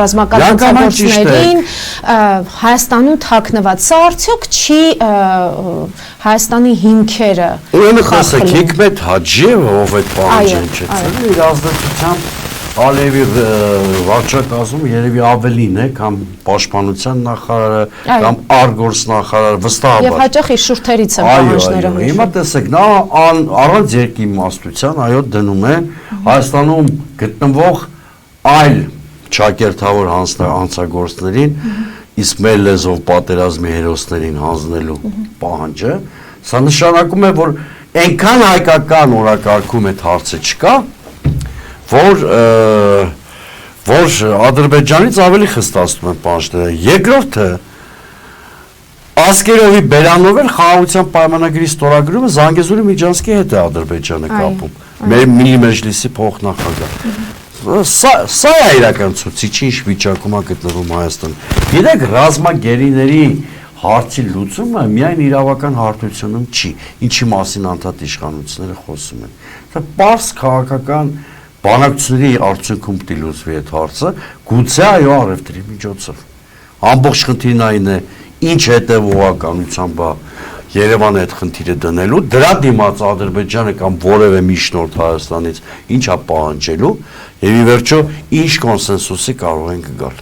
ռազմական հանցագործներին Հայաստանում թաքնված, սա արդյոք չի Հայաստանի հիմքերը ուրեմն խոսեք Հիկմետ Հաջիևը ով այդ պահանջն չեցել իր ազդեցությամբ Ալիևի վարչակազմում երևի ավելին է կամ պաշտպանության նախարարը կամ արգորս նախարարը վստահաբար եւ հաճախ իր շուրթերից են պահանջները հիմա տեսեք նա առանց երկի իմաստության այո դնում է Հայաստանում գտնվող այլ ճակերտավոր հանցագործներին իսկ մեր լեզվով պատերազմի հերոսներին հանձնելու պահանջը սա նշանակում է որ այնքան հայկական օրակարգում այդ հարցը չկա որ Ադրբեջանից ավելի խստացնում են պահանջները երկրորդը Ասկերովի բերանով էլ խաղաղության պայմանագրի ստորագրումը Զանգեզուրի Միջանցքի հետ է Ադրբեջանը կապում մեր Միլի Մեջլիսի փոխնախագահ Սա է իրական ցուցիչը ինչ վիճակում է գտնվում Հայաստանը։ Գիտեք, ռազմագերիների հարցի լուծումը միայն իրավական հարթությունում չի, ինչի մասին անդադ իշխանությունները խոսում են։ Դա պարզ քաղաքական բանակցությունների արդյունքում պիտի լուծվի այդ հարցը, գուցե այո առևտրի միջոցով։ Ամբողջ խնդիրն այն է, ինչ հետևողականությամբ է Երևանը այդ խնդիրը դնելու, դրա դիմաց Ադրբեջանը կամ որևէ միջնորդ Հայաստանից ինչ է պահանջելու, եւ ի վերջո ինչ կոնսենսուսի կարող են գալ։